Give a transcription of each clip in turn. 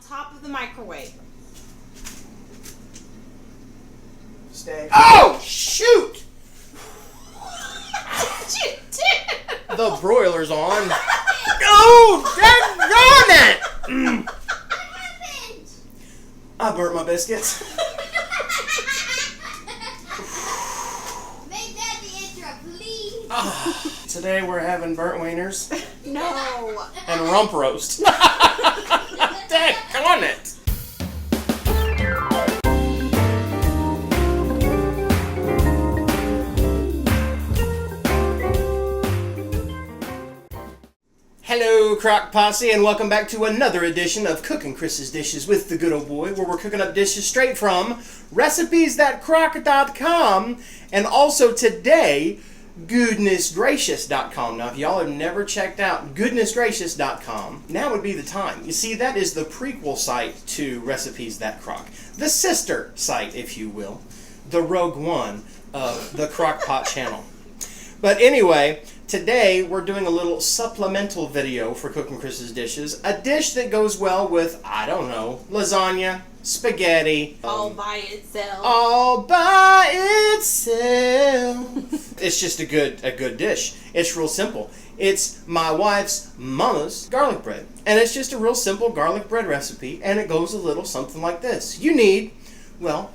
top of the microwave. Stay. Oh, shoot! You did. The broiler's on. Oh, daggone it! What happened? I burnt my biscuits. Make that the intro, please. Today we're having burnt wieners No. and rump roast. Daggone it! Hello, Crock Posse, and welcome back to another edition of Cooking Chris's Dishes with the Good Old Boy, where we're cooking up dishes straight from recipes.crock.com, and also today, goodnessgracious.com. Now, if y'all have never checked out goodnessgracious.com, now would be the time. You see, that is the prequel site to recipes.crock, the sister site, if you will, the Rogue One of the Crockpot channel. But anyway, today we're doing a little supplemental video for Cooking Chris's Dishes. A dish that goes well with, I don't know, lasagna, spaghetti. All by itself. All by itself. It's just a good dish. It's real simple. It's my wife's mama's garlic bread. And it's just a real simple garlic bread recipe. And it goes a little something like this. You need, well,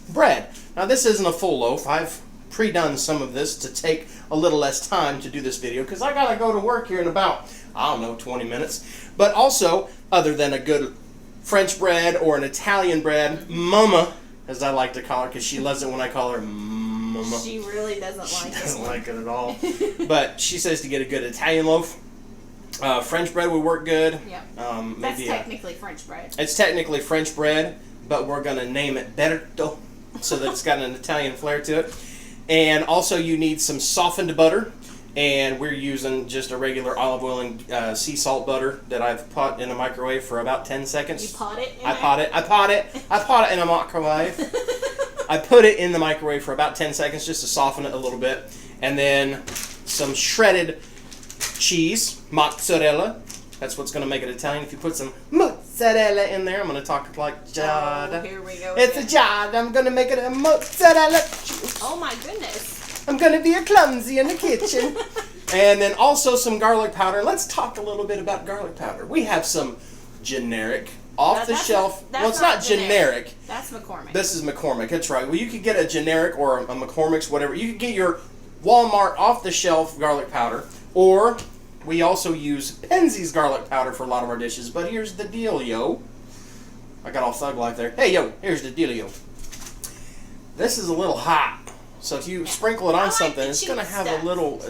bread. Now this isn't a full loaf. I've pre-done some of this to take a little less time to do this video because I gotta go to work here in about, I don't know, 20 minutes. But also, other than a good French bread or an Italian bread, mama, as I like to call her, because she loves it when I call her mama. She really doesn't like She it. doesn't like it at all. But she says to get a good Italian loaf. French bread would work good. Yep. Maybe That's technically French bread. It's technically French bread, but we're going to name it Berto so that it's got an Italian flair to it. And also you need some softened butter, and we're using just a regular olive oil and sea salt butter that I've put in a microwave for about 10 seconds. You pot it in I there? pot it in a microwave. I put it in the microwave for about 10 seconds just to soften it a little bit. And then some shredded cheese, mozzarella. That's what's going to make it Italian. If you put some mozzarella in there, I'm going to talk like Jada. Oh, here we go. It's a Jada. I'm going to make it a mozzarella. Oh my goodness. I'm going to be a clumsy in the kitchen. And then also some garlic powder. Let's talk a little bit about garlic powder. We have some generic, off-the-shelf. Well, it's not generic. That's McCormick. This is McCormick. That's right. Well, you could get a generic or a McCormick's, whatever. You could get your Walmart off-the-shelf garlic powder, or we also use Penzeys garlic powder for a lot of our dishes. But here's the deal, yo. I got all thug life there. Hey, yo, here's the deal, yo. This is a little hot. So if you sprinkle it on something, it's gonna have a little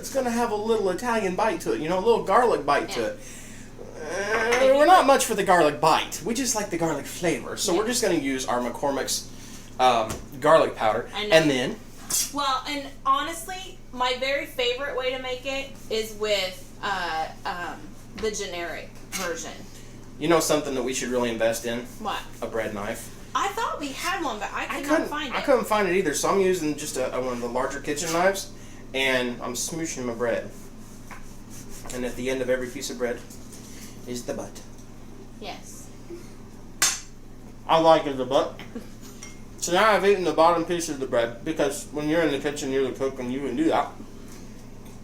Italian bite to it, you know, a little garlic bite to it. We're not much for the garlic bite. We just like the garlic flavor. So we're just gonna use our McCormick's garlic powder, and then. Well, and honestly, my very favorite way to make it is with the generic version. You know something that we should really invest in? What? A bread knife. I thought we had one, but I couldn't find it. I couldn't find it either, so I'm using just one of the larger kitchen knives, and I'm smooshing my bread. And at the end of every piece of bread is the butt. Yes. I like it, the butt. So now I've eaten the bottom piece of the bread, because when you're in the kitchen, you're the cook, and you can do that.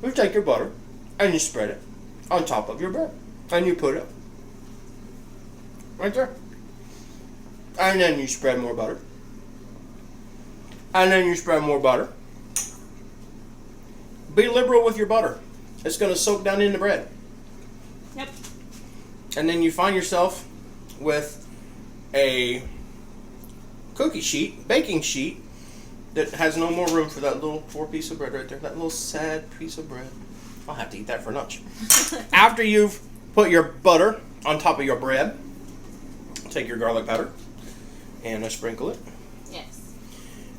You take your butter, and you spread it on top of your bread. And you put it right there. And then you spread more butter. And then you spread more butter. Be liberal with your butter. It's going to soak down in the bread. Yep. And then you find yourself with a cookie sheet, baking sheet, that has no more room for that little poor piece of bread right there. That little sad piece of bread. I'll have to eat that for lunch. After you've put your butter on top of your bread, take your garlic powder and sprinkle it. Yes.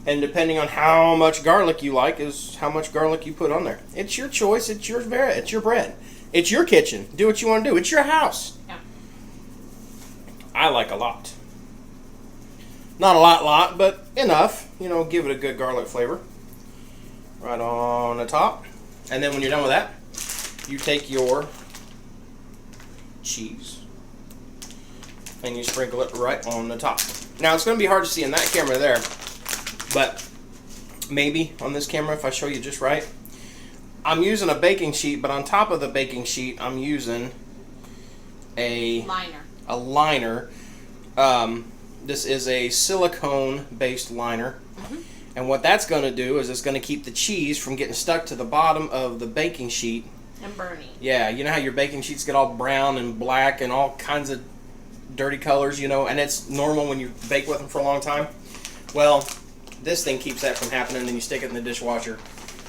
And depending on how much garlic you like is how much garlic you put on there. It's your choice. It's your bread. It's your bread. It's your kitchen. Do what you want to do. It's your house. Yeah. I like a lot. Not a lot, but enough. You know, give it a good garlic flavor. Right on the top. And then when you're done with that, you take your cheese and you sprinkle it right on the top. Now it's going to be hard to see in that camera there, but maybe on this camera if I show you just right. I'm using a baking sheet, but on top of the baking sheet I'm using a liner. This is a silicone based liner. And what that's going to do is it's going to keep the cheese from getting stuck to the bottom of the baking sheet. And burning. Yeah, you know how your baking sheets get all brown and black and all kinds of dirty colors, you know, and it's normal when you bake with them for a long time. Well, this thing keeps that from happening, and then you stick it in the dishwasher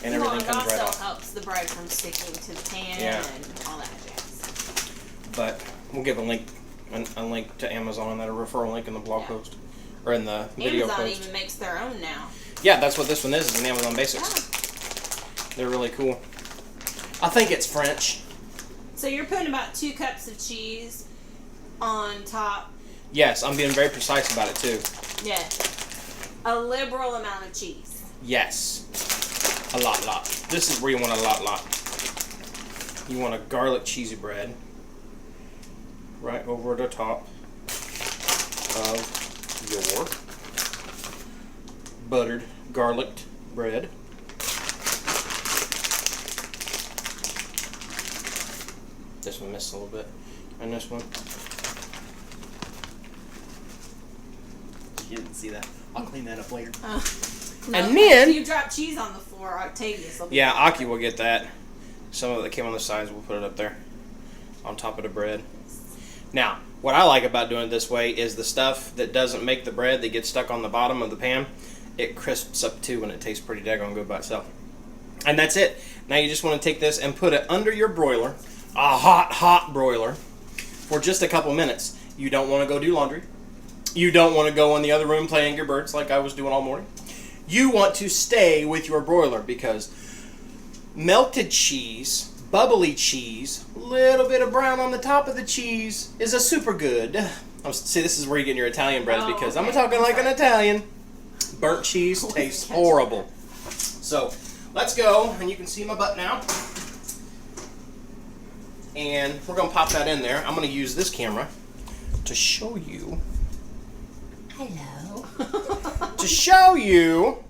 and everything comes right off. It also helps the bread from sticking to the pan and all that jazz. But we'll give a link to Amazon and that, a referral link in the blog post. Or in the video Amazon post. even makes their own now. Yeah, that's what this one is an Amazon Basics. Yeah. They're really cool. I think it's French. So you're putting about 2 cups of cheese on top. Yes, I'm being very precise about it too. Yeah. A liberal amount of cheese. Yes. A lot. This is where you want a lot. You want a garlic cheesy bread right over the top of your buttered garlicked bread. This one missed a little bit, and this one. You didn't see that. I'll clean that up later. No, and then if you drop cheese on the floor, Octavius will be Aki will get that. Some of it that came on the sides, we'll put it up there on top of the bread. Now, what I like about doing it this way is the stuff that doesn't make the bread that gets stuck on the bottom of the pan, it crisps up too and it tastes pretty daggone good by itself. And that's it. Now you just want to take this and put it under your broiler, a hot broiler, for just a couple minutes. You don't want to go do laundry. You don't want to go in the other room play Angry Birds like I was doing all morning. You want to stay with your broiler because melted cheese, bubbly cheese, little bit of brown on the top of the cheese is a super good. See, this is where you get your Italian bread because I'm talking like an Italian. Burnt cheese tastes horrible. So, let's go, and you can see my butt now. And we're going to pop that in there. I'm going to use this camera to show you. Hello. To show you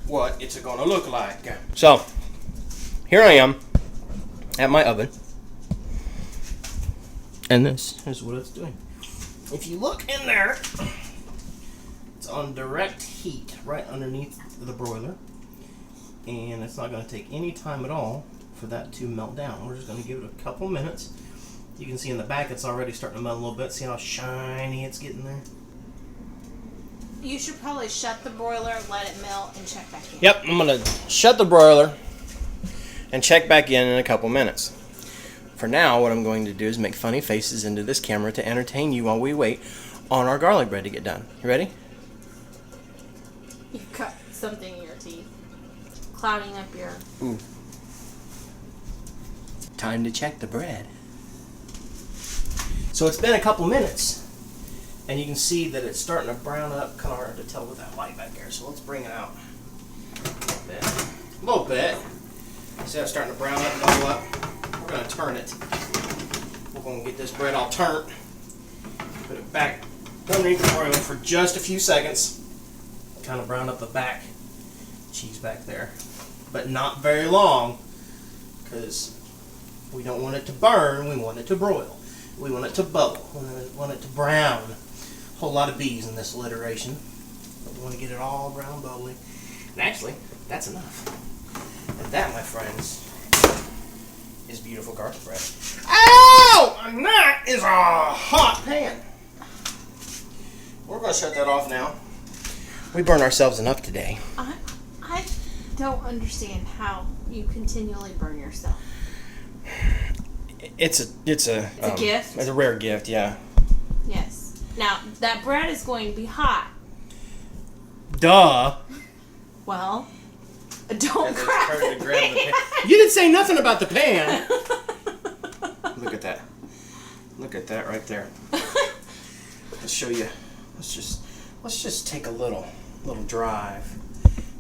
what it's going to look like. So, here I am at my oven. And this is what it's doing. If you look in there, it's on direct heat right underneath the broiler. And it's not going to take any time at all for that to melt down. We're just going to give it a couple minutes. You can see in the back it's already starting to melt a little bit. See how shiny it's getting there? You should probably shut the broiler, let it melt, and check back in. Yep, I'm going to shut the broiler and check back in a couple minutes. For now, what I'm going to do is make funny faces into this camera to entertain you while we wait on our garlic bread to get done. You ready? You've got something in your teeth. Clouding up your... Ooh. Time to check the bread. So it's been a couple minutes. And you can see that it's starting to brown up. Kind of hard to tell with that light back there. So let's bring it out a little bit. See how it's starting to brown up and bubble up? We're going to turn it. We're going to get this bread all turned. Put it back underneath the broiler for just a few seconds. Kind of brown up the back cheese back there. But not very long, because we don't want it to burn. We want it to broil. We want it to bubble. We want it to brown. A whole lot of bees in this alliteration. But we want to get it all brown bubbly. And actually, that's enough. And that, my friends, is beautiful garlic bread. Ow! And that is a hot pan. We're going to shut that off now. We burned ourselves enough today. I don't understand how you continually burn yourself. It's a gift? It's a rare gift, yeah. Yes. Now, that bread is going to be hot. Duh. Well, don't grab the pan. You didn't say nothing about the pan. Look at that. Look at that right there. Let's show you. Let's just take a little drive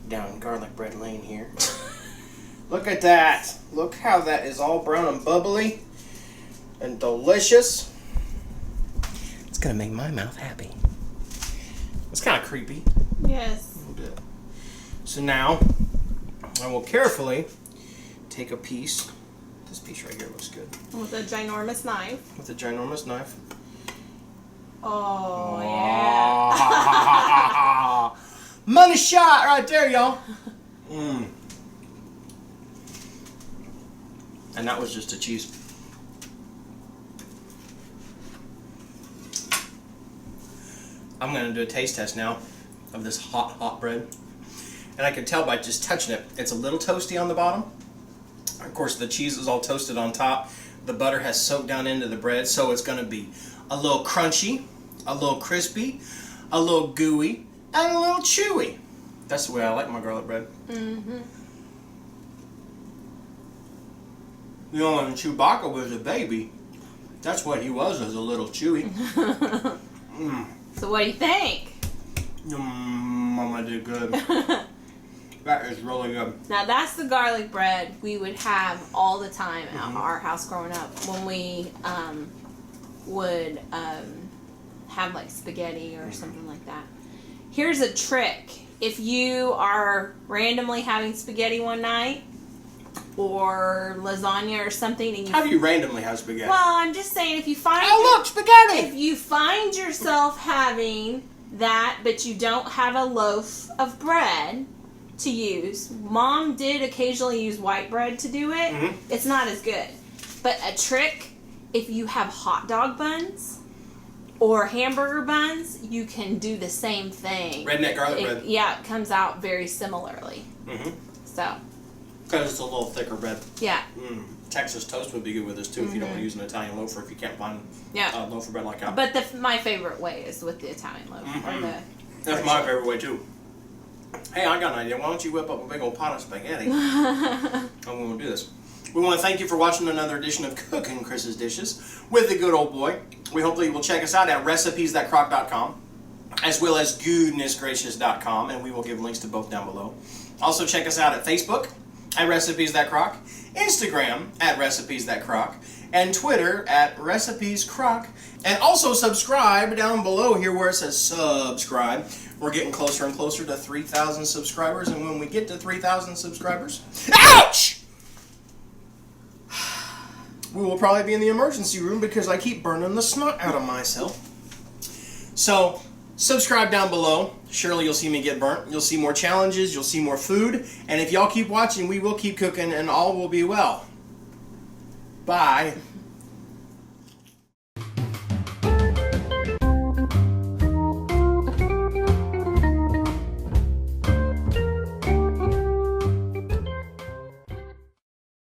down Garlic Bread Lane here. Look at that. Look how that is all brown and bubbly and delicious. It's gonna make my mouth happy. It's kind of creepy. Yes. A little bit. So now, I will carefully take a piece. This piece right here looks good. With a ginormous knife. With a ginormous knife. Oh, yeah. Money shot right there, y'all. And that was just a cheese. I'm going to do a taste test now of this hot bread. And I can tell by just touching it, it's a little toasty on the bottom. Of course, the cheese is all toasted on top. The butter has soaked down into the bread, so it's going to be a little crunchy, a little crispy, a little gooey, and a little chewy. That's the way I like my garlic bread. Mm-hmm. You know, when Chewbacca was a baby, that's what he was, as a little chewy. So what do you think? Mama did good. That is really good. Now that's the garlic bread we would have all the time at our house growing up when we would have like spaghetti or something like that. Here's a trick. If you are randomly having spaghetti one night or lasagna or something, and How do you randomly have spaghetti? well, I'm just saying if you find spaghetti! if you find yourself having that, but you don't have a loaf of bread to use. Mom did occasionally use white bread to do it. It's not as good. But a trick, if you have hot dog buns or hamburger buns, you can do the same thing. Redneck garlic bread. Yeah, it comes out very similarly. So, Because it's a little thicker bread. yeah. Texas toast would be good with this too if you don't want to use an Italian loaf or if you can't find Yeah. a loaf of bread like that. But my favorite way is with the Italian loaf. Or the That's my favorite way too. Hey, I got an idea. Why don't you whip up a big old pot of spaghetti? And we'll do this. We want to thank you for watching another edition of Cooking Chris's Dishes with the good old boy. We hope that you will check us out at recipes.crock.com as well as goodnessgracious.com, and we will give links to both down below. Also check us out at Facebook at Recipes That Crock, Instagram at Recipes That Crock, and Twitter at Recipes Crock. And also subscribe down below here where it says subscribe. We're getting closer and closer to 3,000 subscribers, and when we get to 3,000 subscribers, ouch! We will probably be in the emergency room because I keep burning the snot out of myself. So, subscribe down below. Surely you'll see me get burnt. You'll see more challenges. You'll see more food. And if y'all keep watching, we will keep cooking and all will be well. Bye.